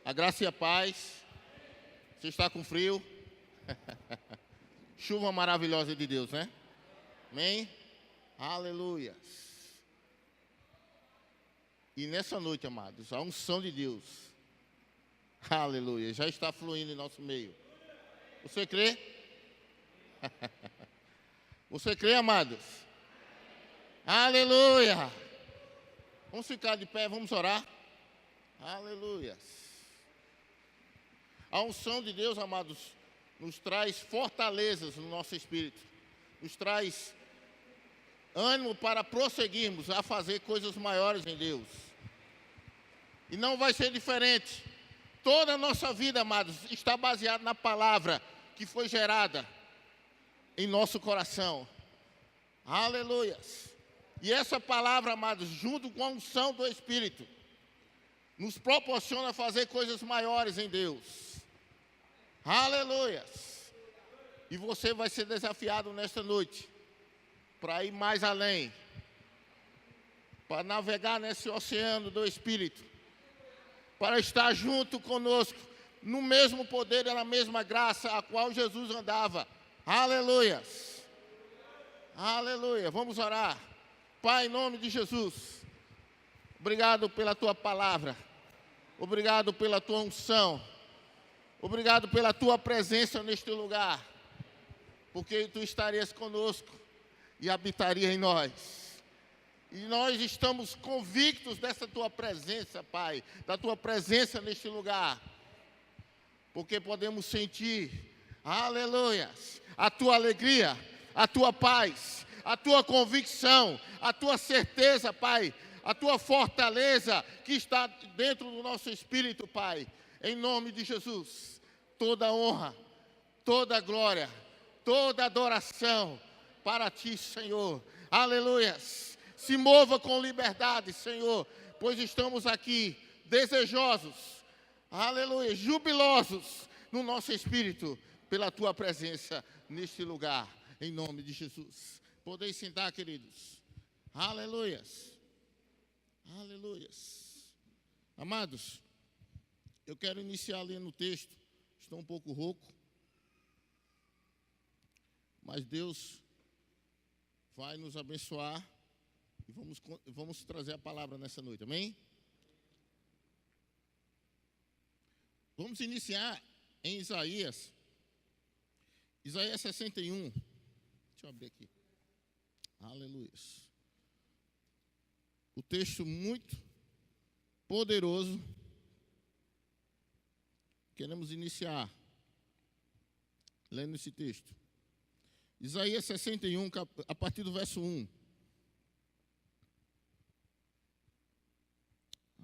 A graça e a paz. Você está com frio? Chuva maravilhosa de Deus, né? Amém? Aleluia. E nessa noite, amados, a unção de Deus, aleluia, já está fluindo em nosso meio. Você crê? Você crê, amados? Aleluia. Vamos ficar de pé, vamos orar. Aleluia. A unção de Deus, amados, nos traz fortalezas no nosso espírito, nos traz ânimo para prosseguirmos a fazer coisas maiores em Deus. E não vai ser diferente. Toda a nossa vida, amados, está baseada na palavra que foi gerada em nosso coração. Aleluia. E essa palavra, amados, junto com a unção do Espírito, nos proporciona fazer coisas maiores em Deus. Aleluia. E você vai ser desafiado nesta noite para ir mais além, para navegar nesse oceano do Espírito, para estar junto conosco, no mesmo poder e na mesma graça a qual Jesus andava. Aleluia. Aleluia. Vamos orar. Pai, em nome de Jesus, obrigado pela tua palavra, obrigado pela tua unção, obrigado pela tua presença neste lugar, porque tu estarias conosco e habitaria em nós. E nós estamos convictos dessa tua presença, Pai, da tua presença neste lugar, porque podemos sentir, aleluia, a tua alegria, a tua paz, a tua convicção, a tua certeza, Pai, a tua fortaleza que está dentro do nosso espírito, Pai. Em nome de Jesus, toda honra, toda glória, toda adoração para ti, Senhor. Aleluia. Se mova com liberdade, Senhor, pois estamos aqui desejosos, aleluia, jubilosos no nosso espírito pela tua presença neste lugar, em nome de Jesus. Podeis sentar, queridos. Aleluia. Aleluia. Amados, eu quero iniciar lendo o texto. Estou um pouco rouco, mas Deus vai nos abençoar e vamos trazer a palavra nessa noite, amém? Vamos iniciar em Isaías 61. Deixa eu abrir aqui. Aleluia. O texto muito poderoso. Queremos iniciar lendo esse texto. Isaías 61, a partir do verso 1.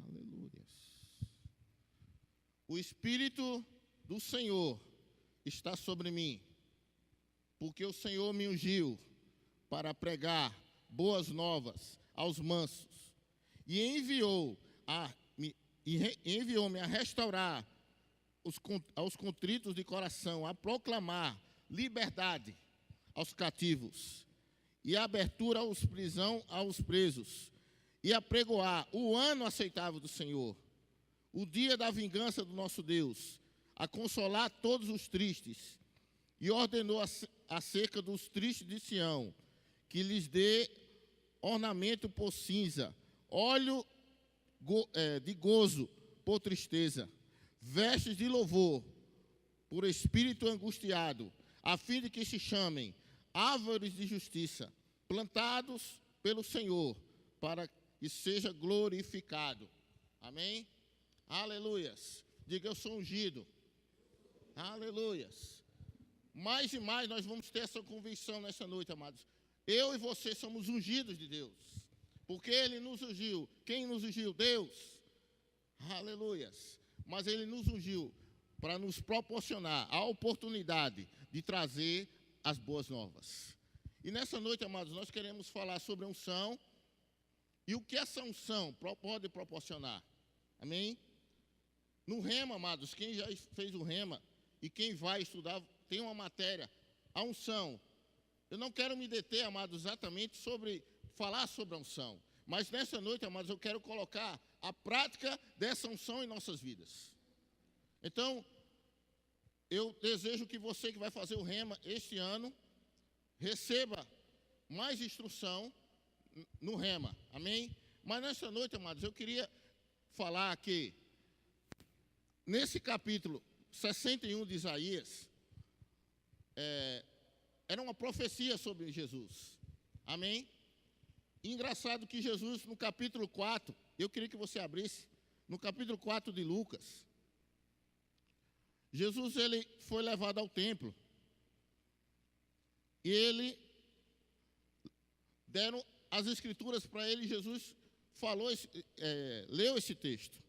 Aleluia. O Espírito do Senhor está sobre mim, porque o Senhor me ungiu para pregar boas novas aos mansos, e enviou-me a restaurar aos contritos de coração, a proclamar liberdade aos cativos, e a abertura aos prisão aos presos, e a pregoar o ano aceitável do Senhor, o dia da vingança do nosso Deus, a consolar todos os tristes, e ordenou acerca dos tristes de Sião, que lhes dê ornamento por cinza, óleo de gozo por tristeza, vestes de louvor por espírito angustiado, a fim de que se chamem árvores de justiça, plantados pelo Senhor, para que seja glorificado. Amém? Aleluias. Diga, eu sou ungido. Aleluias. Mais e mais nós vamos ter essa convicção nessa noite, amados. Eu e você somos ungidos de Deus, porque Ele nos ungiu. Quem nos ungiu? Deus. Aleluias. Mas Ele nos ungiu para nos proporcionar a oportunidade de trazer as boas novas. E nessa noite, amados, nós queremos falar sobre a unção e o que essa unção pode proporcionar. Amém? No Rema, amados, quem já fez o Rema e quem vai estudar, tem uma matéria, a unção. Eu não quero me deter, amados, exatamente falar sobre a unção. Mas nessa noite, amados, eu quero colocar a prática dessa unção em nossas vidas. Então, eu desejo que você que vai fazer o rema este ano, receba mais instrução no rema, amém? Mas nessa noite, amados, eu queria falar que, nesse capítulo 61 de Isaías, era uma profecia sobre Jesus, amém? E engraçado que Jesus, no capítulo 4, eu queria que você abrisse, no capítulo 4 de Lucas, Jesus, ele foi levado ao templo, e deram as escrituras para ele, Jesus leu esse texto.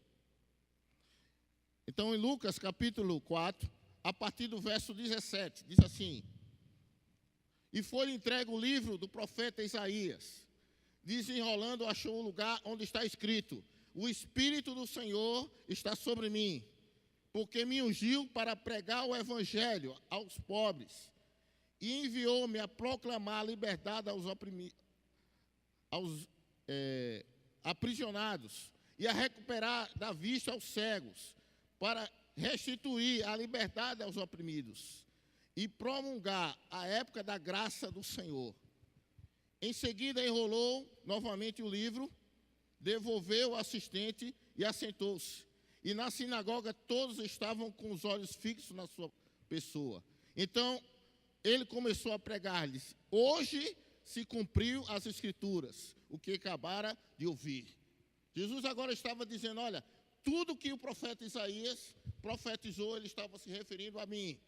Então, em Lucas capítulo 4, a partir do verso 17, diz assim: e foi entregue o livro do profeta Isaías. Desenrolando, achou o lugar onde está escrito: o Espírito do Senhor está sobre mim, porque me ungiu para pregar o evangelho aos pobres, e enviou-me a proclamar a liberdade aos oprimidos, aos aprisionados, e a recuperar da vista aos cegos, para restituir a liberdade aos oprimidos, e promulgar a época da graça do Senhor. Em seguida, enrolou novamente o livro, devolveu o assistente e assentou-se. E na sinagoga todos estavam com os olhos fixos na sua pessoa. Então, ele começou a pregar-lhes: hoje se cumpriu as escrituras, o que acabara de ouvir. Jesus agora estava dizendo: olha, tudo que o profeta Isaías profetizou, ele estava se referindo a mim.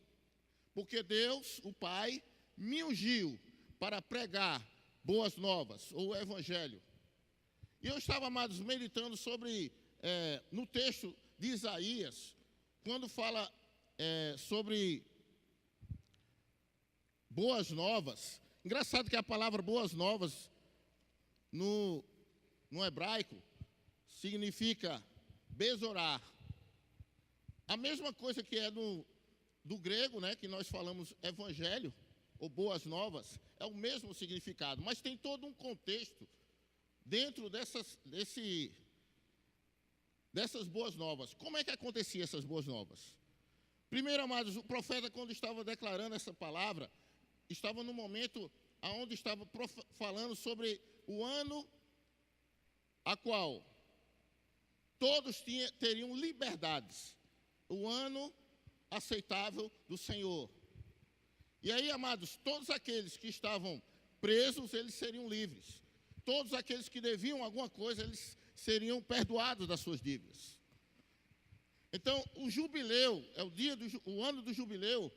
Porque Deus, o Pai, me ungiu para pregar boas novas, ou o evangelho. E eu estava, amados, meditando sobre, no texto de Isaías, quando fala sobre boas novas. Engraçado que a palavra boas novas, no hebraico, significa bezorar. A mesma coisa que é do grego, né, que nós falamos evangelho, ou boas novas, é o mesmo significado, mas tem todo um contexto dentro dessas boas novas. Como é que acontecia essas boas novas? Primeiro, amados, o profeta, quando estava declarando essa palavra, estava no momento onde estava falando sobre o ano a qual todos teriam liberdades, o ano aceitável do Senhor. E aí, amados, todos aqueles que estavam presos, eles seriam livres. Todos aqueles que deviam alguma coisa, eles seriam perdoados das suas dívidas. Então, o jubileu, o ano do jubileu,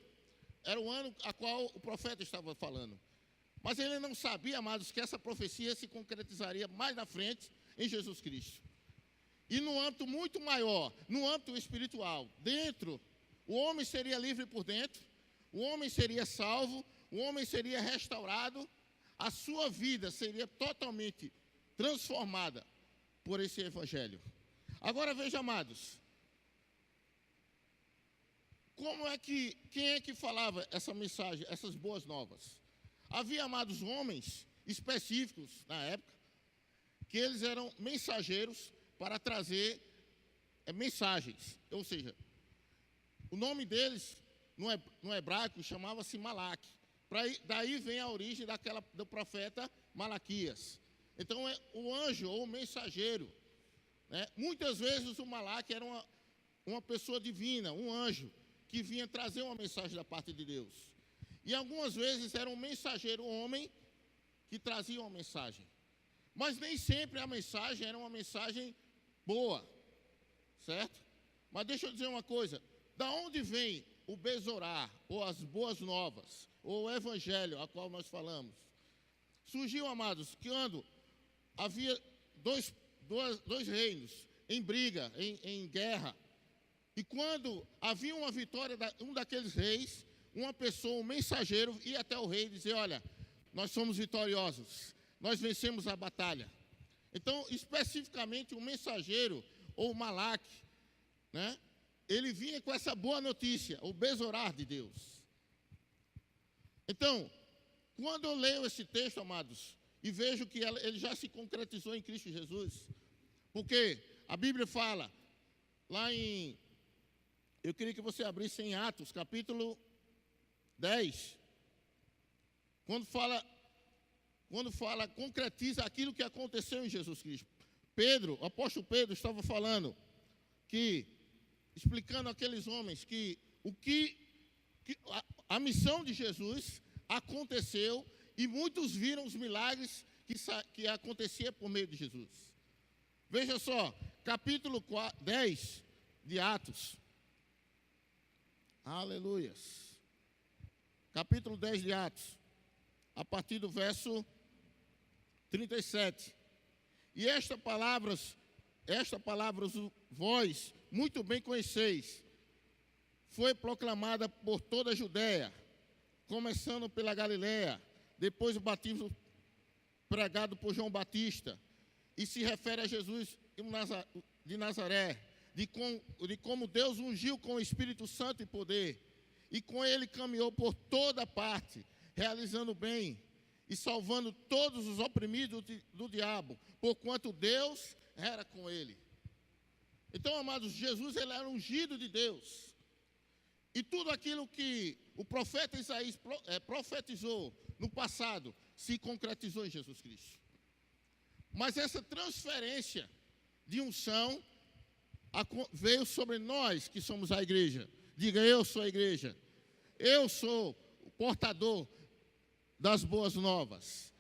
era o ano a qual o profeta estava falando. Mas ele não sabia, amados, que essa profecia se concretizaria mais na frente em Jesus Cristo. E no âmbito muito maior, no âmbito espiritual, o homem seria livre por dentro, o homem seria salvo, o homem seria restaurado, a sua vida seria totalmente transformada por esse evangelho. Agora veja, amados, quem é que falava essa mensagem, essas boas novas? Havia, amados, homens específicos na época, que eles eram mensageiros para trazer mensagens, ou seja, o nome deles no hebraico chamava-se Malaque. Daí vem a origem do profeta Malaquias. Então, é o anjo ou o mensageiro, né? Muitas vezes o Malaque era uma pessoa divina, um anjo, que vinha trazer uma mensagem da parte de Deus. E algumas vezes era um mensageiro homem que trazia uma mensagem. Mas nem sempre a mensagem era uma mensagem boa, certo? Mas deixa eu dizer uma coisa: da onde vem o bezorar, ou as boas novas, ou o evangelho a qual nós falamos? Surgiu, amados, quando havia dois reinos em briga, em guerra, e quando havia uma vitória um daqueles reis, uma pessoa, um mensageiro, ia até o rei e dizer: olha, nós somos vitoriosos, nós vencemos a batalha. Então, especificamente, o mensageiro, ou o Malaque, né, ele vinha com essa boa notícia, o bezorar de Deus. Então, quando eu leio esse texto, amados, e vejo que ele já se concretizou em Cristo Jesus, porque a Bíblia fala, lá em eu queria que você abrisse em Atos, capítulo 10. Quando fala, concretiza aquilo que aconteceu em Jesus Cristo. Pedro, o apóstolo Pedro estava falando explicando àqueles homens que a missão de Jesus aconteceu e muitos viram os milagres que acontecia por meio de Jesus. Veja só, capítulo 10 de Atos. Aleluias. Capítulo 10 de Atos, a partir do verso 37. E esta palavra vós muito bem conheceis, foi proclamada por toda a Judéia, começando pela Galiléia, depois o batismo pregado por João Batista, e se refere a Jesus de Nazaré, de como Deus ungiu com o Espírito Santo e poder, e com ele caminhou por toda parte, realizando bem e salvando todos os oprimidos do diabo, porquanto Deus era com ele. Então, amados, Jesus ele era ungido de Deus. E tudo aquilo que o profeta Isaías profetizou no passado se concretizou em Jesus Cristo. Mas essa transferência de unção veio sobre nós que somos a igreja. Diga, eu sou a igreja. Eu sou o portador das boas novas.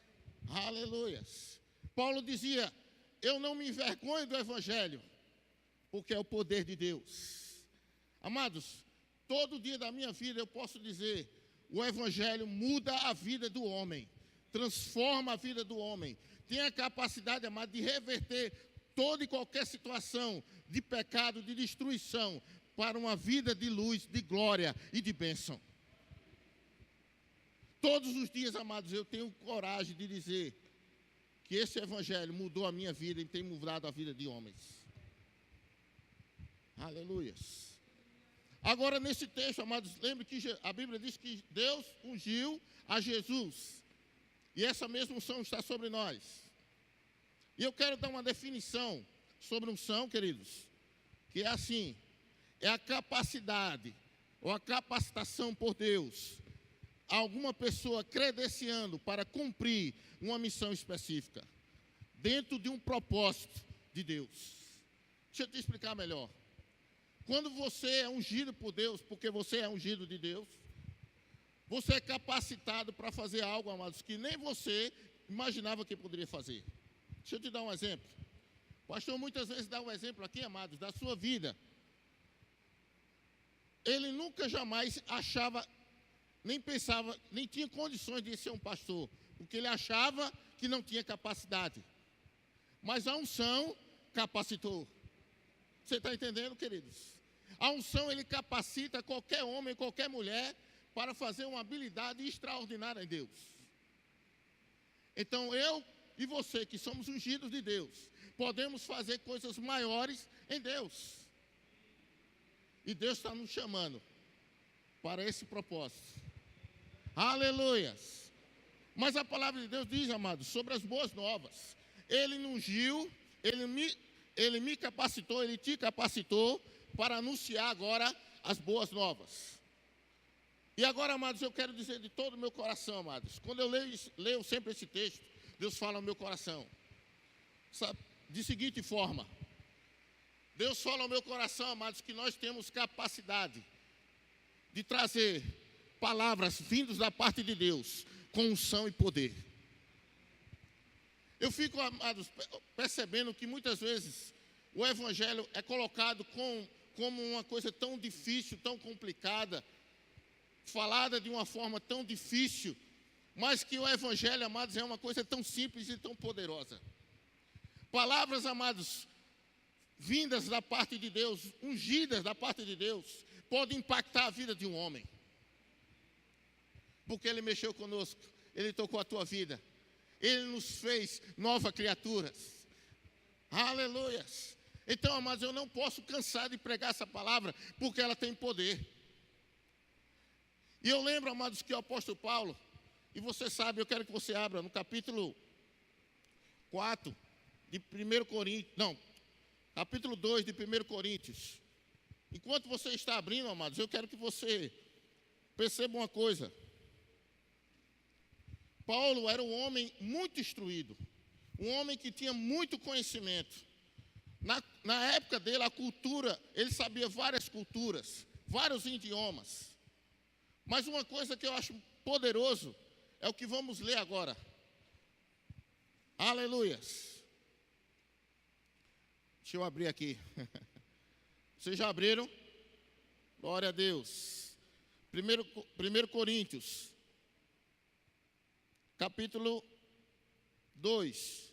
Aleluias. Paulo dizia, eu não me envergonho do evangelho, porque é o poder de Deus. Amados, todo dia da minha vida eu posso dizer, o evangelho muda a vida do homem, transforma a vida do homem, tem a capacidade, amado, de reverter toda e qualquer situação de pecado, de destruição, para uma vida de luz, de glória e de bênção. Todos os dias, amados, eu tenho coragem de dizer que esse evangelho mudou a minha vida e tem mudado a vida de homens. Aleluias. Agora, nesse texto, amados, lembre que a Bíblia diz que Deus ungiu a Jesus. E essa mesma unção está sobre nós. E eu quero dar uma definição sobre unção, queridos, que é assim, é a capacidade ou a capacitação por Deus, alguma pessoa credenciando para cumprir uma missão específica, dentro de um propósito de Deus. Deixa eu te explicar melhor. Quando você é ungido por Deus, porque você é ungido de Deus, você é capacitado para fazer algo, amados, que nem você imaginava que poderia fazer. Deixa eu te dar um exemplo. O pastor muitas vezes dá um exemplo aqui, amados, da sua vida. Ele nunca jamais achava, nem pensava, nem tinha condições de ser um pastor, porque ele achava que não tinha capacidade. Mas a unção capacitou. Você está entendendo, queridos? A unção, ele capacita qualquer homem, qualquer mulher, para fazer uma habilidade extraordinária em Deus. Então, eu e você, que somos ungidos de Deus, podemos fazer coisas maiores em Deus. E Deus está nos chamando para esse propósito. Aleluias! Mas a palavra de Deus diz, amados, sobre as boas novas. Ele nos ungiu, ele me capacitou, ele te capacitou para anunciar agora as boas novas. E agora, amados, eu quero dizer de todo o meu coração, amados, quando eu leio sempre esse texto, Deus fala ao meu coração, sabe, de seguinte forma, Deus fala ao meu coração, amados, que nós temos capacidade de trazer palavras vindas da parte de Deus, com unção e poder. Eu fico, amados, percebendo que muitas vezes o evangelho é colocado como uma coisa tão difícil, tão complicada, falada de uma forma tão difícil, mas que o evangelho, amados, é uma coisa tão simples e tão poderosa. Palavras, amados, vindas da parte de Deus, ungidas da parte de Deus, podem impactar a vida de um homem. Porque Ele mexeu conosco, Ele tocou a tua vida, Ele nos fez novas criaturas. Aleluias! Então, amados, eu não posso cansar de pregar essa palavra, porque ela tem poder. E eu lembro, amados, que o apóstolo Paulo, e você sabe, eu quero que você abra no capítulo 4 de 1 Coríntios, não, capítulo 2 de 1 Coríntios, Enquanto você está abrindo, amados, eu quero que você perceba uma coisa. Paulo era um homem muito instruído, um homem que tinha muito conhecimento. Na época dele, a cultura, ele sabia várias culturas, vários idiomas. Mas uma coisa que eu acho poderoso é o que vamos ler agora. Aleluias. Deixa eu abrir aqui. Vocês já abriram? Glória a Deus. 1 Coríntios, capítulo 2.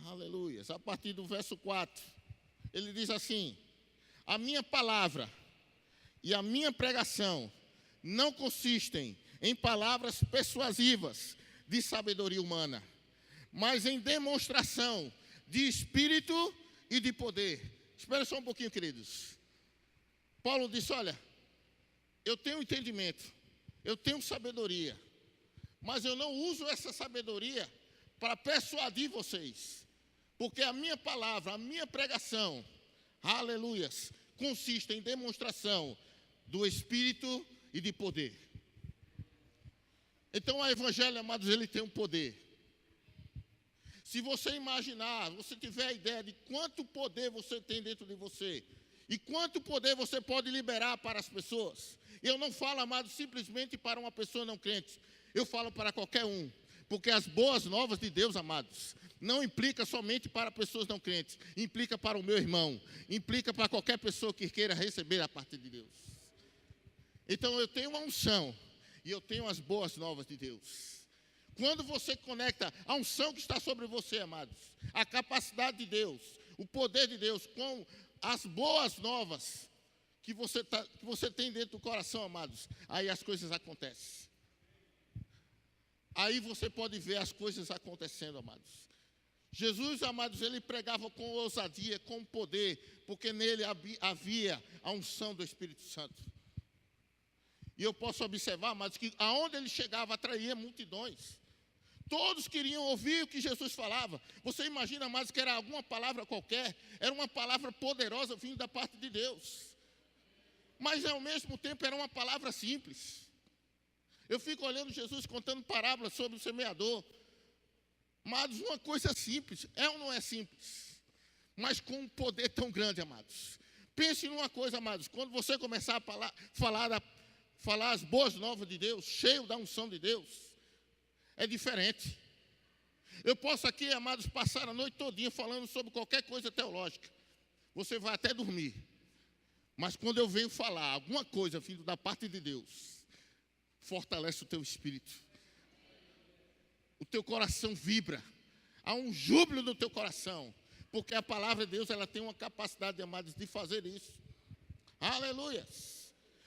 Aleluias. A partir do verso 4. Ele diz assim: a minha palavra e a minha pregação não consistem em palavras persuasivas de sabedoria humana, mas em demonstração de espírito e de poder. Espera só um pouquinho, queridos. Paulo disse: olha, eu tenho entendimento, eu tenho sabedoria, mas eu não uso essa sabedoria para persuadir vocês, porque a minha palavra, a minha pregação, aleluias, consiste em demonstração do espírito e de poder. Então, o evangelho, amados, ele tem um poder. Se você imaginar, você tiver a ideia de quanto poder você tem dentro de você e quanto poder você pode liberar para as pessoas. Eu não falo, amados, simplesmente para uma pessoa não crente. Eu falo para qualquer um. Porque as boas novas de Deus, amados, não implica somente para pessoas não crentes. Implica para o meu irmão. Implica para qualquer pessoa que queira receber a parte de Deus. Então eu tenho uma unção e eu tenho as boas novas de Deus. Quando você conecta a unção que está sobre você, amados, a capacidade de Deus, o poder de Deus com as boas novas que você tem dentro do coração, amados, aí as coisas acontecem. Aí você pode ver as coisas acontecendo, amados. Jesus, amados, ele pregava com ousadia, com poder, porque nele havia a unção do Espírito Santo. E eu posso observar, amados, que aonde ele chegava atraía multidões. Todos queriam ouvir o que Jesus falava. Você imagina, amados, que era alguma palavra qualquer, era uma palavra poderosa vindo da parte de Deus. Mas ao mesmo tempo era uma palavra simples. Eu fico olhando Jesus contando parábolas sobre o semeador. Amados, uma coisa simples, é ou não é simples? Mas com um poder tão grande, amados. Pense numa coisa, amados, quando você começar a falar as boas novas de Deus, cheio da unção de Deus, é diferente. Eu posso aqui, amados, passar a noite todinha falando sobre qualquer coisa teológica. Você vai até dormir. Mas quando eu venho falar alguma coisa vindo da parte de Deus, fortalece o teu espírito. O teu coração vibra. Há um júbilo no teu coração. Porque a palavra de Deus, ela tem uma capacidade, amados, de fazer isso. Aleluia.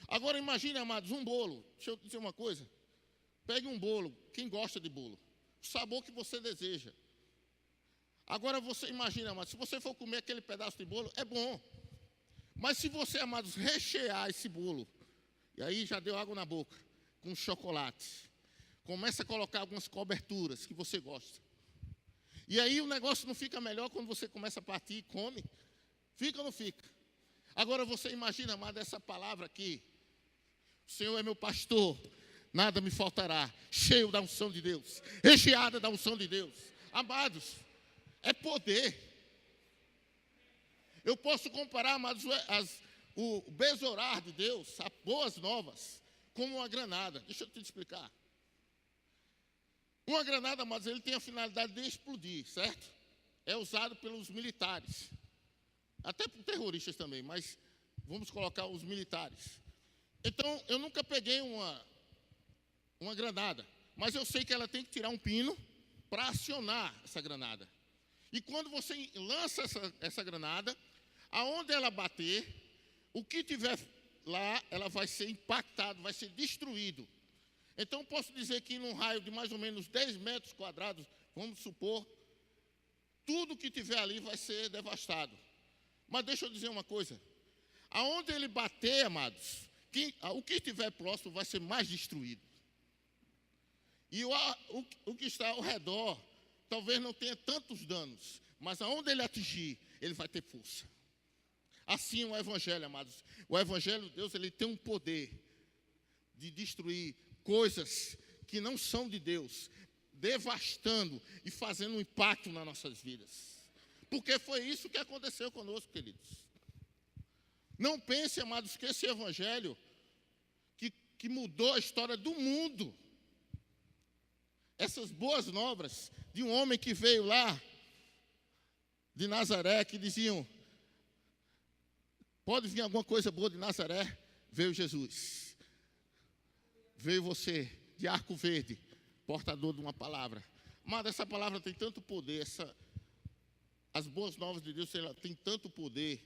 Agora imagine, amados, um bolo. Deixa eu dizer uma coisa. Pegue um bolo, quem gosta de bolo, o sabor que você deseja. Agora você imagina, amados, se você for comer aquele pedaço de bolo, é bom. Mas se você, amados, rechear esse bolo, e aí já deu água na boca, com chocolate, começa a colocar algumas coberturas que você gosta. E aí o negócio não fica melhor quando você começa a partir e come. Fica ou não fica? Agora você imagina, amado, essa palavra aqui. O Senhor é meu pastor, nada me faltará, cheio da unção de Deus, recheada da unção de Deus. Amados, é poder. Eu posso comparar, amados, o besorar de Deus, as boas novas, como uma granada. Deixa eu te explicar. Uma granada, amados, ele tem a finalidade de explodir, certo? É usado pelos militares. Até por terroristas também, mas vamos colocar os militares. Então, eu nunca peguei uma granada, mas eu sei que ela tem que tirar um pino para acionar essa granada. E quando você lança essa granada, aonde ela bater, o que tiver lá, ela vai ser impactado, vai ser destruído. Então, posso dizer que num raio de mais ou menos 10 metros quadrados, vamos supor, tudo que tiver ali vai ser devastado. Mas deixa eu dizer uma coisa. Aonde ele bater, amados, o que estiver próximo vai ser mais destruído. E o que está ao redor, talvez não tenha tantos danos, mas aonde ele atingir, ele vai ter força. Assim o Evangelho, amados. O Evangelho de Deus, ele tem um poder de destruir coisas que não são de Deus, devastando e fazendo um impacto nas nossas vidas. Porque foi isso que aconteceu conosco, queridos. Não pense, amados, que esse Evangelho que mudou a história do mundo. Essas boas novas de um homem que veio lá de Nazaré, que diziam, pode vir alguma coisa boa de Nazaré? Veio Jesus. Veio você, de Arco Verde, portador de uma palavra. Mas essa palavra tem tanto poder, as boas novas de Deus, ela tem tanto poder,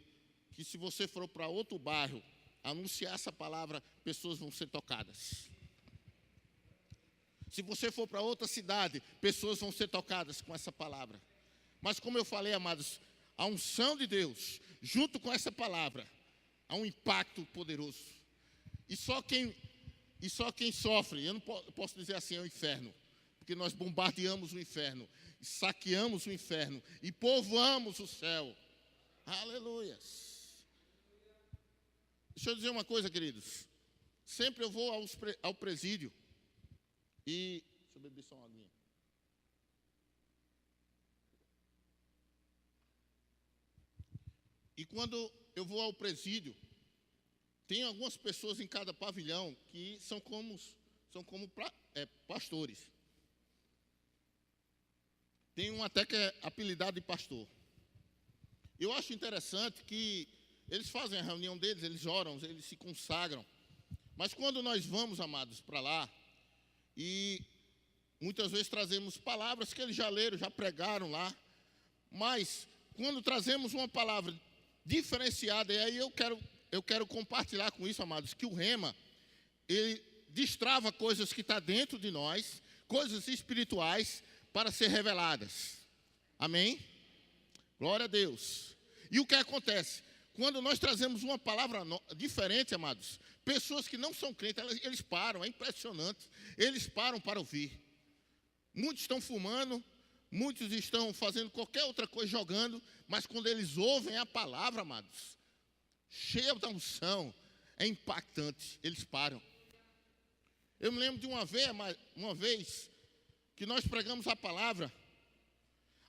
que se você for para outro bairro, anunciar essa palavra, pessoas vão ser tocadas. Se você for para outra cidade, pessoas vão ser tocadas com essa palavra. Mas como eu falei, amados, a unção de Deus, junto com essa palavra, há um impacto poderoso. E só quem sofre, eu não posso dizer assim, é o inferno. Porque nós bombardeamos o inferno, saqueamos o inferno e povoamos o céu. Aleluias. Deixa eu dizer uma coisa, queridos. Sempre eu vou ao presídio e... Deixa eu beber só uma aguinha. E quando eu vou ao presídio, tem algumas pessoas em cada pavilhão que são como pastores. Tem um até que é apelidado de pastor. Eu acho interessante que eles fazem a reunião deles, eles oram, eles se consagram. Mas quando nós vamos, amados, para lá, e muitas vezes trazemos palavras que eles já leram, já pregaram lá, mas quando trazemos uma palavra diferenciada, e aí eu quero compartilhar com isso, amados, que o rema, ele destrava coisas que estão dentro de nós, coisas espirituais, para ser reveladas. Amém? Glória a Deus. E o que acontece? Quando nós trazemos uma palavra diferente, amados, pessoas que não são crentes, eles param, é impressionante. Eles param para ouvir. Muitos estão fumando, muitos estão fazendo qualquer outra coisa, jogando, mas quando eles ouvem a palavra, amados, cheia da unção, é impactante, eles param. Eu me lembro de uma vez que nós pregamos a palavra,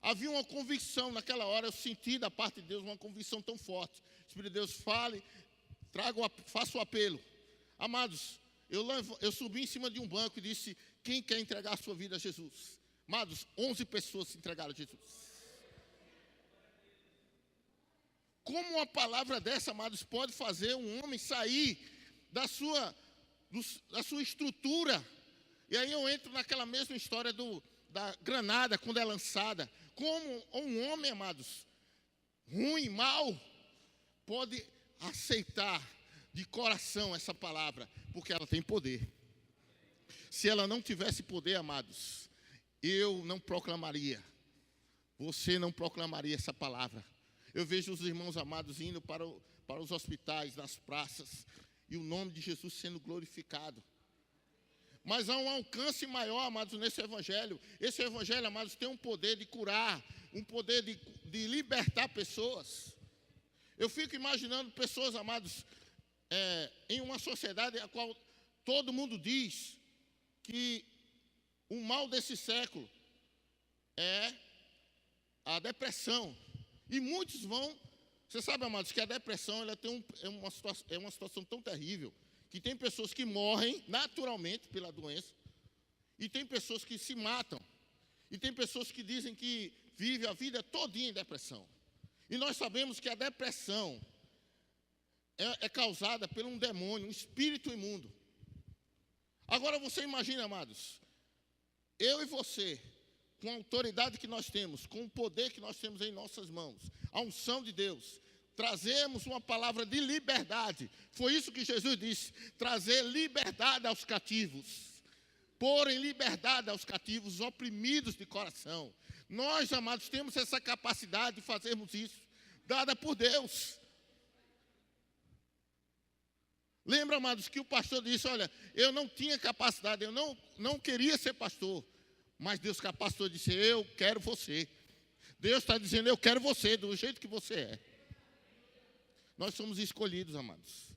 havia uma convicção naquela hora, eu senti da parte de Deus uma convicção tão forte. O Espírito de Deus fale, faça o apelo. Amados, eu subi em cima de um banco e disse, quem quer entregar a sua vida a Jesus? Amados, 11 pessoas se entregaram a Jesus. Como uma palavra dessa, amados, pode fazer um homem sair da sua estrutura? E aí eu entro naquela mesma história da granada, quando é lançada. Como um homem, amados, ruim, mau, pode aceitar de coração essa palavra, porque ela tem poder. Se ela não tivesse poder, amados, eu não proclamaria, você não proclamaria essa palavra. Eu vejo os irmãos amados indo para os hospitais, nas praças, e o nome de Jesus sendo glorificado. Mas há um alcance maior, amados, nesse evangelho. Esse evangelho, amados, tem um poder de curar, um poder de libertar pessoas. Eu fico imaginando pessoas, amados, em uma sociedade a qual todo mundo diz que o mal desse século é a depressão. E muitos vão... Você sabe, amados, que a depressão ela tem uma situação tão terrível, que tem pessoas que morrem naturalmente pela doença, e tem pessoas que se matam, e tem pessoas que dizem que vivem a vida todinha em depressão. E nós sabemos que a depressão é causada por um demônio, um espírito imundo. Agora você imagina, amados, eu e você, com a autoridade que nós temos, com o poder que nós temos em nossas mãos, a unção de Deus, trazemos uma palavra de liberdade. Foi isso que Jesus disse, trazer liberdade aos cativos, pôr em liberdade aos cativos, os oprimidos de coração. Nós, amados, temos essa capacidade de fazermos isso, dada por Deus. Lembra, amados, que o pastor disse, olha, eu não tinha capacidade, eu não queria ser pastor, mas Deus capacitou e disse, eu quero você. Deus está dizendo, eu quero você, do jeito que você é. Nós somos escolhidos, amados.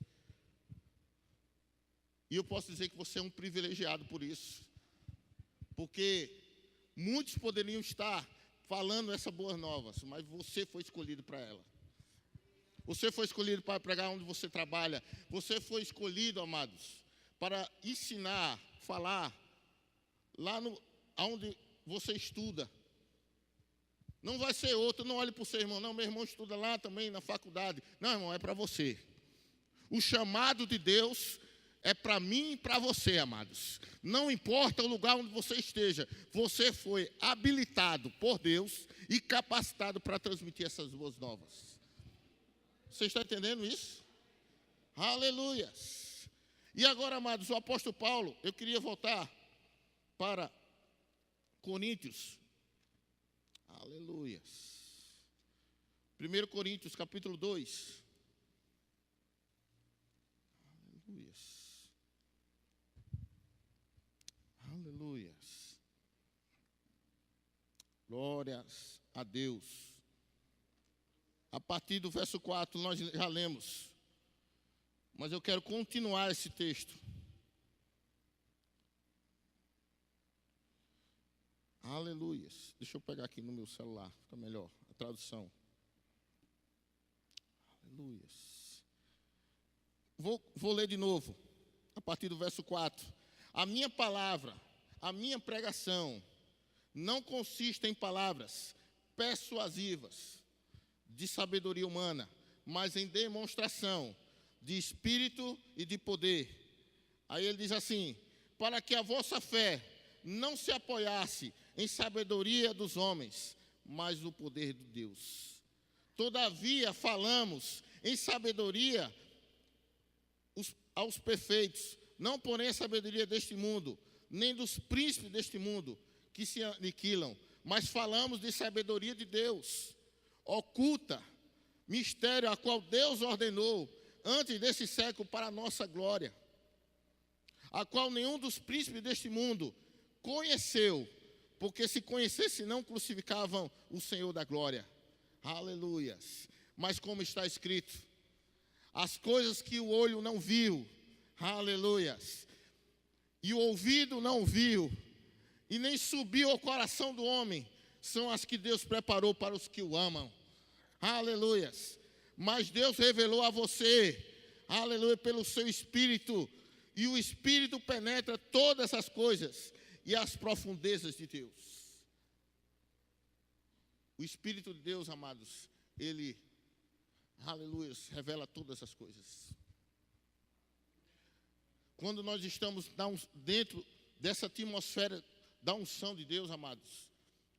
E eu posso dizer que você é um privilegiado por isso. Porque muitos poderiam estar falando essas boas novas, mas você foi escolhido para ela. Você foi escolhido para pregar onde você trabalha. Você foi escolhido, amados, para ensinar, falar lá onde você estuda. Não vai ser outro, não olhe para o seu irmão. Não, meu irmão estuda lá também na faculdade. Não, irmão, é para você. O chamado de Deus é para mim e para você, amados. Não importa o lugar onde você esteja, você foi habilitado por Deus e capacitado para transmitir essas boas novas. Você está entendendo isso? Aleluia. E agora, amados, o apóstolo Paulo, eu queria voltar para Coríntios. Aleluia. 1 Coríntios, capítulo 2. Aleluia. Aleluia. Glórias a Deus. A partir do verso 4 nós já lemos. Mas eu quero continuar esse texto. Aleluia. Deixa eu pegar aqui no meu celular, fica melhor a tradução. Aleluia. Vou ler de novo, a partir do verso 4. A minha palavra, a minha pregação, não consiste em palavras persuasivas de sabedoria humana, mas em demonstração de espírito e de poder. Aí ele diz assim: para que a vossa fé não se apoiasse em sabedoria dos homens, mas no poder de Deus. Todavia falamos em sabedoria aos perfeitos, não porém a sabedoria deste mundo, nem dos príncipes deste mundo, que se aniquilam, mas falamos de sabedoria de Deus, oculta, mistério a qual Deus ordenou antes desse século para a nossa glória, a qual nenhum dos príncipes deste mundo conheceu, porque se conhecesse não crucificavam o Senhor da glória. Aleluias. Mas como está escrito, as coisas que o olho não viu, aleluias, e o ouvido não viu, e nem subiu ao coração do homem, são as que Deus preparou para os que o amam. Aleluias. Mas Deus revelou a você, aleluia, pelo seu Espírito, e o Espírito penetra todas as coisas e as profundezas de Deus. O Espírito de Deus, amados, ele, aleluia, revela todas as coisas. Quando nós estamos dentro dessa atmosfera da unção de Deus, amados,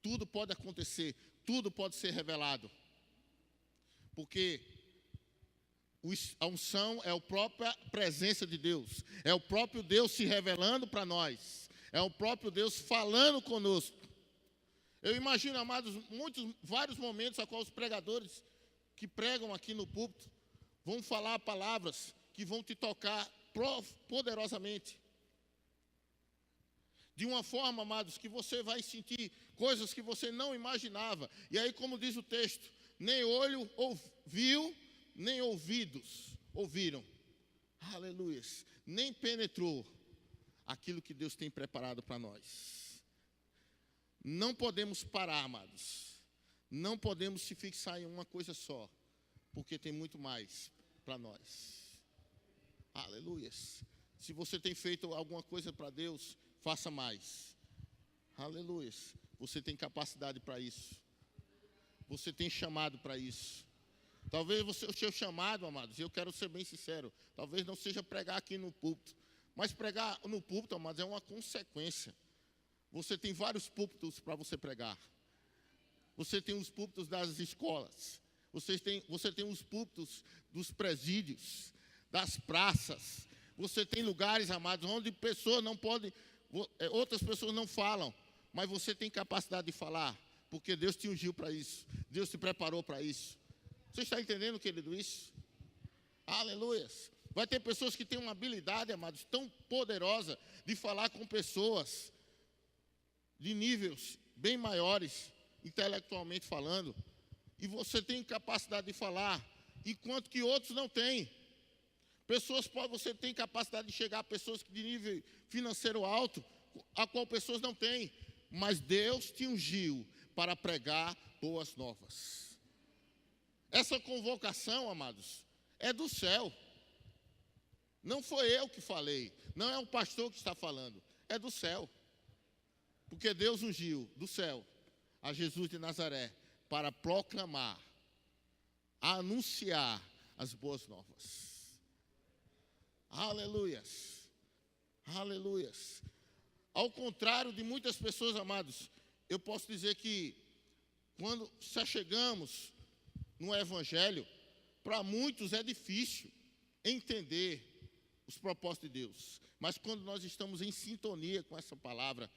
tudo pode acontecer, tudo pode ser revelado. Porque a unção é a própria presença de Deus, é o próprio Deus se revelando para nós, é o próprio Deus falando conosco. Eu imagino, amados, vários momentos a qual os pregadores que pregam aqui no púlpito vão falar palavras que vão te tocar poderosamente. De uma forma, amados, que você vai sentir coisas que você não imaginava. E aí, como diz o texto, nem olho viu, nem ouvidos ouviram. Aleluia. Nem penetrou aquilo que Deus tem preparado para nós. Não podemos parar, amados. Não podemos se fixar em uma coisa só, porque tem muito mais para nós. Aleluia. Se você tem feito alguma coisa para Deus, faça mais. Aleluia. Você tem capacidade para isso. Você tem chamado para isso. Talvez o seu chamado, amados, eu quero ser bem sincero, talvez não seja pregar aqui no púlpito, mas pregar no púlpito, amados, é uma consequência. Você tem vários púlpitos para você pregar. Você tem os púlpitos das escolas. Você tem os púlpitos dos presídios, das praças. Você tem lugares, amados, onde pessoas não podem, outras pessoas não falam, mas você tem capacidade de falar, porque Deus te ungiu para isso. Deus te preparou para isso. Você está entendendo, querido, isso? Aleluia. Vai ter pessoas que têm uma habilidade, amados, tão poderosa de falar com pessoas de níveis bem maiores, intelectualmente falando, e você tem capacidade de falar, enquanto que outros não têm. Você tem capacidade de chegar a pessoas de nível financeiro alto, a qual pessoas não têm. Mas Deus te ungiu para pregar boas novas. Essa convocação, amados, é do céu. Não foi eu que falei, não é o pastor que está falando, é do céu. Porque Deus ungiu do céu a Jesus de Nazaré para proclamar, anunciar as boas novas. Aleluias, aleluias. Ao contrário de muitas pessoas, amados, eu posso dizer que quando já chegamos no Evangelho, para muitos é difícil entender os propósitos de Deus. Mas quando nós estamos em sintonia com essa palavra,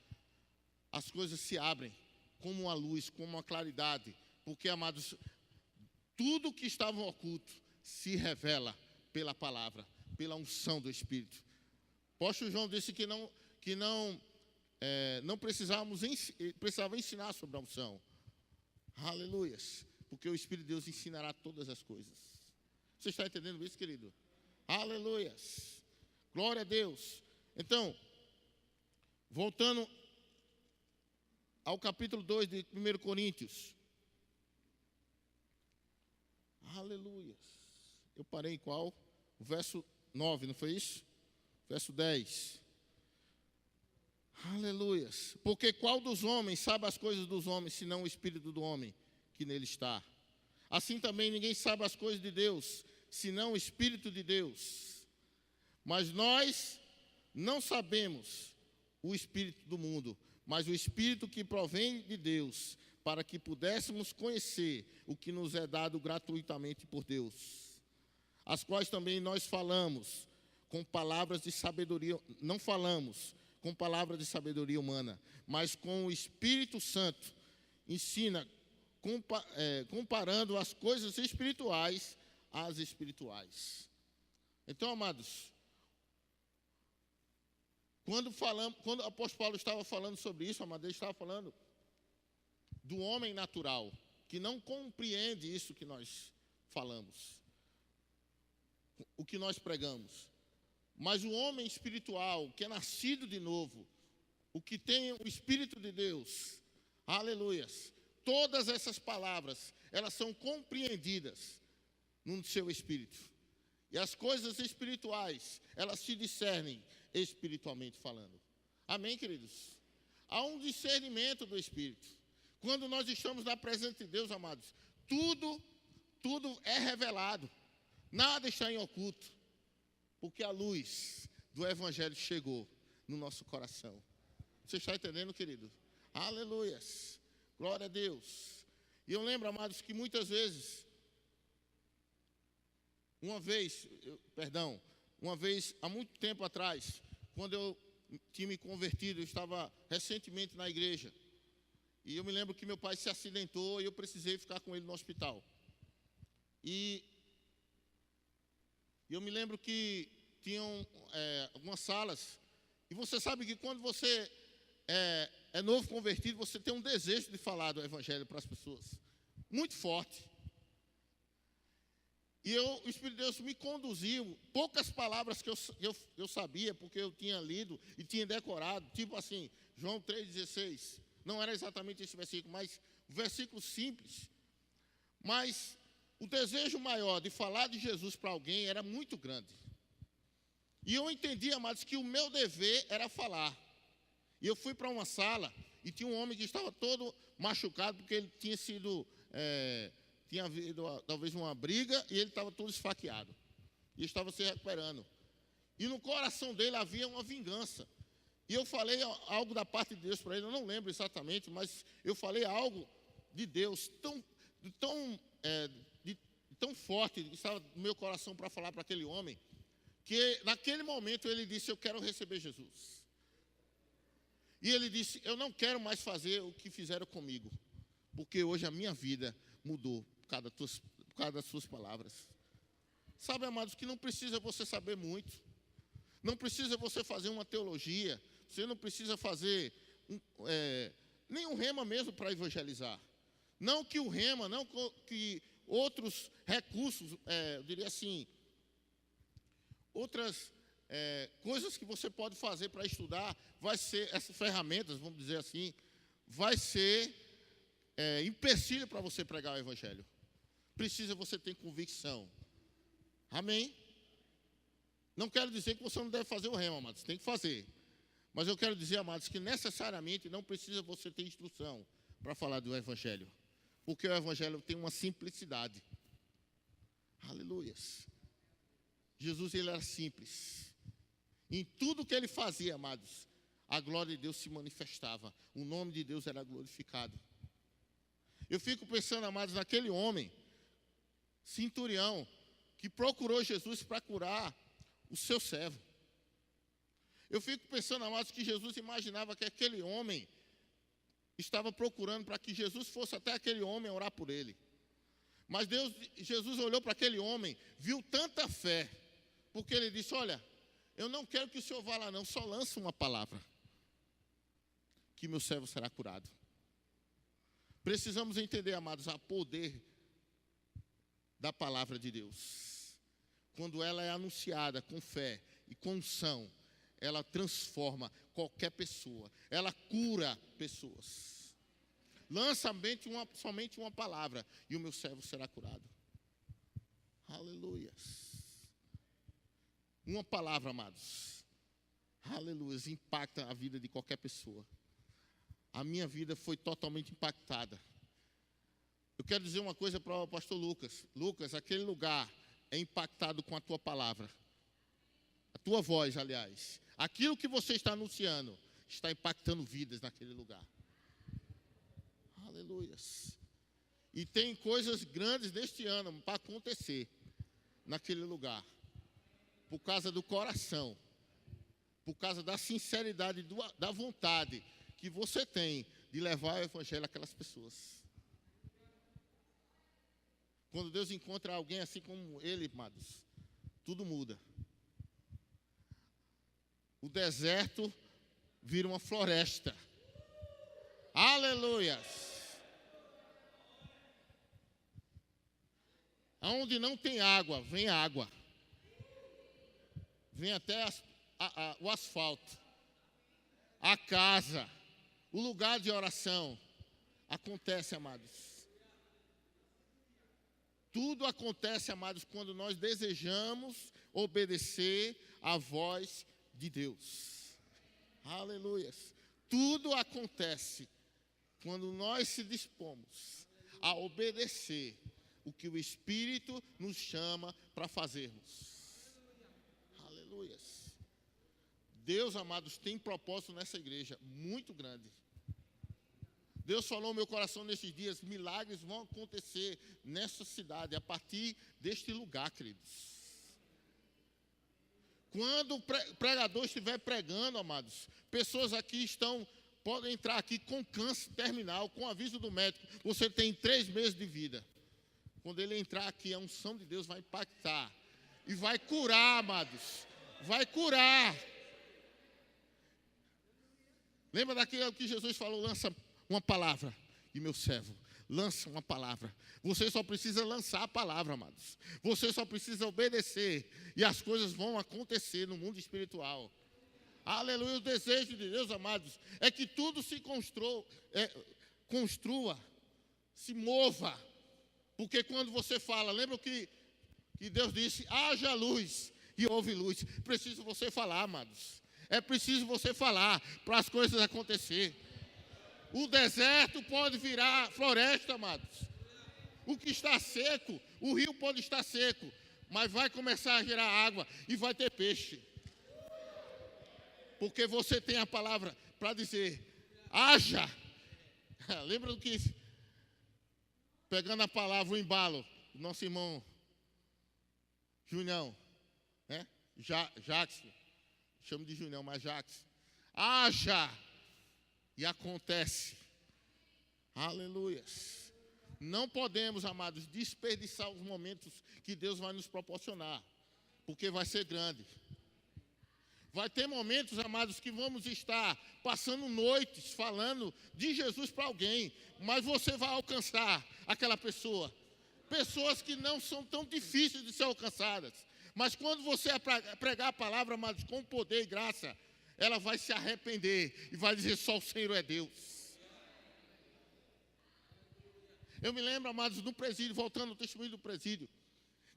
as coisas se abrem como uma luz, como uma claridade. Porque, amados, tudo que estava oculto se revela pela palavra, pela unção do Espírito. O apóstolo João disse que não precisava ensinar sobre a unção. Aleluias. Porque o Espírito de Deus ensinará todas as coisas. Você está entendendo isso, querido? Aleluias. Glória a Deus. Então, voltando ao capítulo 2 de 1 Coríntios. Aleluias. Eu parei em qual? O verso 9, não foi isso? Verso 10. Aleluias. Porque qual dos homens sabe as coisas dos homens, senão o Espírito do homem que nele está? Assim também ninguém sabe as coisas de Deus, senão o Espírito de Deus. Mas nós não sabemos o espírito do mundo, mas o Espírito que provém de Deus, para que pudéssemos conhecer o que nos é dado gratuitamente por Deus, as quais também nós falamos com palavras de sabedoria, não falamos com palavras de sabedoria humana, mas com o Espírito Santo, ensina, comparando as coisas espirituais às espirituais. Então, amados, quando o apóstolo Paulo estava falando sobre isso, amado, ele estava falando do homem natural, que não compreende isso que nós falamos, o que nós pregamos. Mas o homem espiritual, que é nascido de novo, o que tem o Espírito de Deus, aleluias, todas essas palavras, elas são compreendidas no seu espírito. E as coisas espirituais, elas se discernem espiritualmente falando. Amém, queridos? Há um discernimento do Espírito. Quando nós estamos na presença de Deus, amados, tudo é revelado. Nada está em oculto. Porque a luz do Evangelho chegou no nosso coração. Você está entendendo, querido? Aleluias. Glória a Deus. E eu lembro, amados, que muitas vezes, uma vez, há muito tempo atrás, quando eu tinha me convertido, eu estava recentemente na igreja. E eu me lembro que meu pai se acidentou e eu precisei ficar com ele no hospital. E eu me lembro que tinham algumas salas. E você sabe que quando você é novo convertido, você tem um desejo de falar do Evangelho para as pessoas. Muito forte. E o Espírito de Deus me conduziu, poucas palavras que eu sabia, porque eu tinha lido e tinha decorado, tipo assim, João 3,16. Não era exatamente esse versículo, mas um versículo simples. Mas o desejo maior de falar de Jesus para alguém era muito grande. E eu entendi, amados, que o meu dever era falar. E eu fui para uma sala e tinha um homem que estava todo machucado, porque ele tinha sido... tinha havido talvez uma briga e ele estava todo esfaqueado. E estava se recuperando. E no coração dele havia uma vingança. E eu falei algo da parte de Deus para ele, eu não lembro exatamente, mas eu falei algo de Deus tão forte, que estava no meu coração para falar para aquele homem, que naquele momento ele disse: eu quero receber Jesus. E ele disse: eu não quero mais fazer o que fizeram comigo, porque hoje a minha vida mudou por causa das suas palavras. Sabe, amados, que não precisa você saber muito, não precisa você fazer uma teologia, você não precisa fazer nem um rema mesmo para evangelizar. Não que o rema, não que outros recursos, eu diria assim, outras coisas que você pode fazer para estudar, vai ser, essas ferramentas, vamos dizer assim, vai ser empecilho para você pregar o Evangelho. Precisa você ter convicção. Amém? Não quero dizer que você não deve fazer o rema, amados, tem que fazer. Mas eu quero dizer, amados, que necessariamente não precisa você ter instrução para falar do Evangelho. Porque o Evangelho tem uma simplicidade. Aleluias. Jesus, ele era simples. Em tudo que ele fazia, amados, a glória de Deus se manifestava. O nome de Deus era glorificado. Eu fico pensando, amados, naquele homem, centurião, que procurou Jesus para curar o seu servo. Eu fico pensando, amados, que Jesus imaginava que aquele homem estava procurando para que Jesus fosse até aquele homem orar por ele. Mas Jesus olhou para aquele homem, viu tanta fé, porque ele disse, olha, eu não quero que o senhor vá lá não, só lança uma palavra, que meu servo será curado. Precisamos entender, amados, o poder da palavra de Deus. Quando ela é anunciada com fé e com unção, ela transforma qualquer pessoa, ela cura pessoas. Lança somente uma palavra e o meu servo será curado. Aleluias. Uma palavra, amados. Aleluias, impacta a vida de qualquer pessoa. A minha vida foi totalmente impactada. Eu quero dizer uma coisa para o pastor Lucas. Lucas, aquele lugar é impactado com a tua palavra. A tua voz, aliás. Aquilo que você está anunciando está impactando vidas naquele lugar. Aleluias. E tem coisas grandes neste ano para acontecer naquele lugar. Por causa do coração. Por causa da sinceridade, da vontade que você tem de levar o Evangelho àquelas pessoas. Quando Deus encontra alguém assim como ele, amados, tudo muda. O deserto vira uma floresta. Aleluias. Onde não tem água, vem água. Vem até o asfalto. A casa. O lugar de oração. Acontece, amados. Tudo acontece, amados, quando nós desejamos obedecer à voz de Deus. Aleluias. Tudo acontece quando nós se dispomos a obedecer o que o Espírito nos chama para fazermos. Aleluias. Deus, amados, tem propósito nessa igreja muito grande. Deus falou no meu coração nesses dias, milagres vão acontecer nessa cidade, a partir deste lugar, queridos. Quando o pregador estiver pregando, amados, pessoas aqui podem entrar aqui com câncer terminal, com aviso do médico, você tem 3 meses de vida. Quando ele entrar aqui, a unção de Deus vai impactar. E vai curar, amados. Vai curar. Lembra daquilo que Jesus falou, lança uma palavra. E meu servo, lança uma palavra. Você só precisa lançar a palavra, amados. Você só precisa obedecer. E as coisas vão acontecer no mundo espiritual. Aleluia. O desejo de Deus, amados, é que tudo se construa, se mova. Porque quando você fala, lembra que Deus disse, haja luz e houve luz. Preciso você falar, amados. É preciso você falar para as coisas acontecer. O deserto pode virar floresta, amados. O que está seco, o rio pode estar seco, mas vai começar a gerar água e vai ter peixe. Porque você tem a palavra para dizer, haja. Lembra do que, pegando a palavra, o embalo, o nosso irmão Junião, né? Jackson, chamo de Junião, mas Jackson. Haja. E acontece. Aleluias. Não podemos, amados, desperdiçar os momentos que Deus vai nos proporcionar. Porque vai ser grande. Vai ter momentos, amados, que vamos estar passando noites falando de Jesus para alguém. Mas você vai alcançar aquela pessoa. Pessoas que não são tão difíceis de ser alcançadas. Mas quando você pregar a palavra, amados, com poder e graça, ela vai se arrepender e vai dizer: só o Senhor é Deus. Eu me lembro, amados, no presídio, voltando ao testemunho do presídio,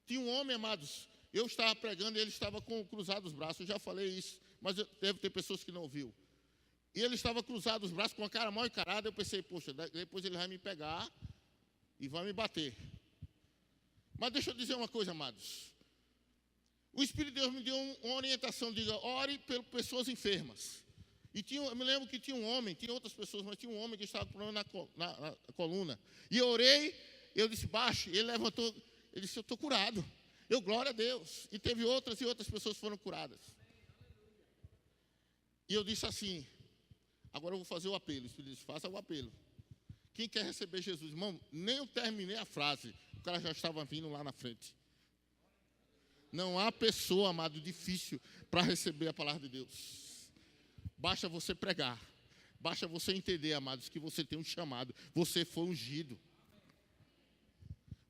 tinha um homem, amados, eu estava pregando e ele estava com cruzados os braços. Eu já falei isso, mas deve ter pessoas que não ouviu. E ele estava cruzado os braços com a cara mal encarada. Eu pensei: poxa, depois ele vai me pegar e vai me bater. Mas deixa eu dizer uma coisa, amados. O Espírito de Deus me deu uma orientação: diga, ore por pessoas enfermas. E eu me lembro que tinha um homem, tinha outras pessoas, mas tinha um homem que estava com problema na coluna. E eu orei, eu disse: baixe. Ele levantou, ele disse: eu estou curado. Eu, glória a Deus. E teve outras e outras pessoas que foram curadas. E eu disse assim: agora eu vou fazer o apelo. O Espírito disse: faça o apelo. Quem quer receber Jesus? Irmão, nem eu terminei a frase, o cara já estava vindo lá na frente. Não há pessoa, amado, difícil para receber a palavra de Deus. Basta você pregar. Basta você entender, amados, que você tem um chamado. Você foi ungido.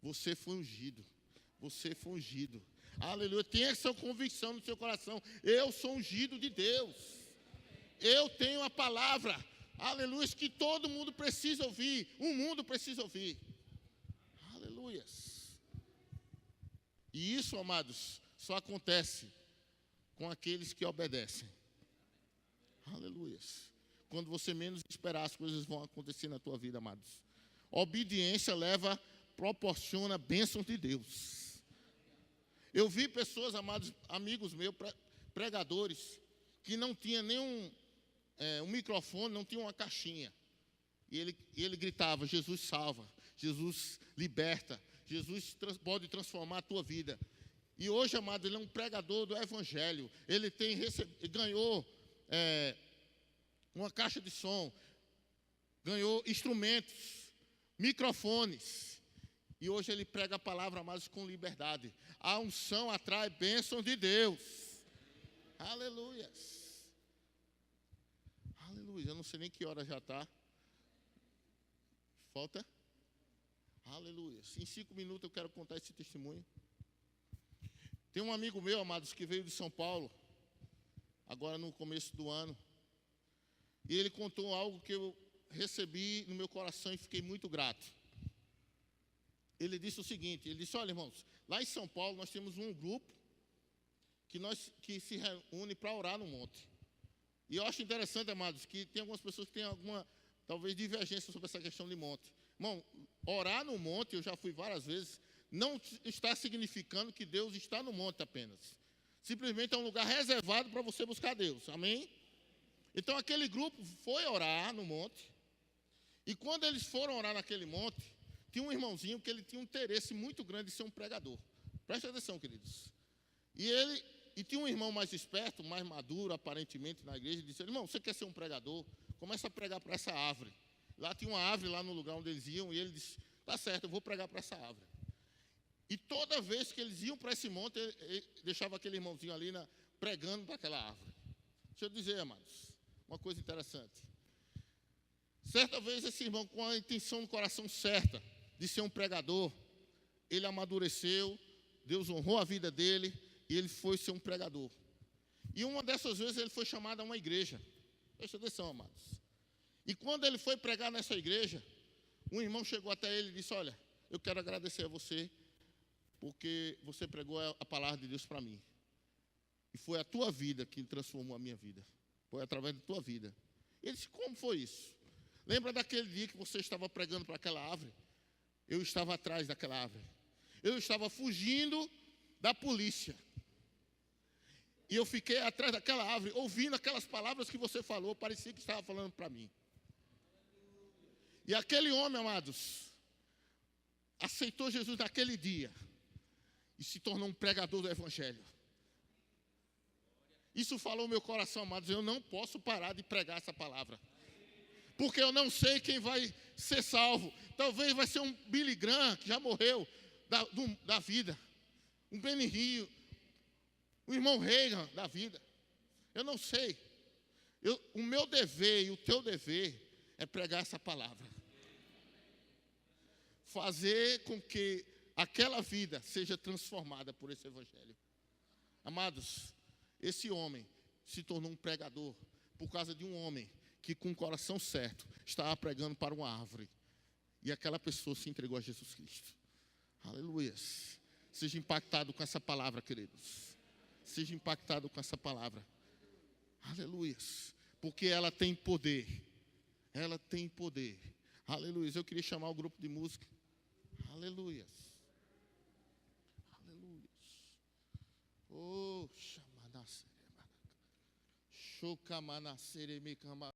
Você foi ungido. Você foi ungido. Aleluia. Tenha essa convicção no seu coração: eu sou ungido de Deus. Eu tenho a palavra. Aleluia. Que todo mundo precisa ouvir. O mundo precisa ouvir. Aleluia. E isso, amados, só acontece com aqueles que obedecem. Aleluia. Quando você menos esperar, as coisas vão acontecer na tua vida, amados. Obediência proporciona bênçãos de Deus. Eu vi pessoas, amados, amigos meus, pregadores, que não tinham nenhum um microfone, não tinha uma caixinha. E ele gritava: Jesus salva, Jesus liberta, Jesus pode transformar a tua vida. E hoje, amado, ele é um pregador do Evangelho. Ele ganhou uma caixa de som, ganhou instrumentos, microfones. E hoje ele prega a palavra, amados, com liberdade. A unção atrai bênção de Deus. Aleluia. Aleluia. Eu não sei nem que hora já está. Falta? Aleluia. Em 5 minutos eu quero contar esse testemunho. Tem um amigo meu, amados, que veio de São Paulo, agora no começo do ano. E ele contou algo que eu recebi no meu coração e fiquei muito grato. Ele disse o seguinte: ele disse: olha, irmãos, lá em São Paulo nós temos um grupo que se reúne para orar no monte. E eu acho interessante, amados, que tem algumas pessoas que têm alguma, talvez, divergência sobre essa questão de monte. Irmão, orar no monte, eu já fui várias vezes, não está significando que Deus está no monte apenas. Simplesmente é um lugar reservado para você buscar Deus. Amém? Então aquele grupo foi orar no monte. E quando eles foram orar naquele monte, tinha um irmãozinho que ele tinha um interesse muito grande de ser um pregador. Preste atenção, queridos. E tinha um irmão mais esperto, mais maduro, aparentemente, na igreja, e disse: irmão, você quer ser um pregador? Começa a pregar para essa árvore. Lá tinha uma árvore lá no lugar onde eles iam, e ele disse: tá certo, eu vou pregar para essa árvore. E toda vez que eles iam para esse monte, ele deixava aquele irmãozinho ali pregando para aquela árvore. Deixa eu dizer, amados, uma coisa interessante. Certa vez esse irmão, com a intenção no coração certa de ser um pregador, ele amadureceu, Deus honrou a vida dele, e ele foi ser um pregador. E uma dessas vezes ele foi chamado a uma igreja. Presta atenção, amados. E quando ele foi pregar nessa igreja, um irmão chegou até ele e disse: olha, eu quero agradecer a você, porque você pregou a palavra de Deus para mim. E foi a tua vida que transformou a minha vida. Foi através da tua vida. Ele disse: como foi isso? Lembra daquele dia que você estava pregando para aquela árvore? Eu estava atrás daquela árvore. Eu estava fugindo da polícia. E eu fiquei atrás daquela árvore, ouvindo aquelas palavras que você falou, parecia que estava falando para mim. E aquele homem, amados, aceitou Jesus naquele dia e se tornou um pregador do Evangelho. Isso falou no meu coração, amados: eu não posso parar de pregar essa palavra, porque eu não sei quem vai ser salvo. Talvez vai ser um Billy Graham, que já morreu da vida, um Benny Hinn, o irmão Reagan da vida. Eu não sei. O meu dever e o teu dever é pregar essa palavra. Fazer com que aquela vida seja transformada por esse evangelho. Amados, esse homem se tornou um pregador por causa de um homem que com o coração certo estava pregando para uma árvore. E aquela pessoa se entregou a Jesus Cristo. Aleluia. Seja impactado com essa palavra, queridos. Seja impactado com essa palavra. Aleluia. Porque ela tem poder. Ela tem poder. Aleluia. Eu queria chamar o grupo de música. Aleluia. Aleluia. Oh, chamada seremana. Chocamanacere me cama.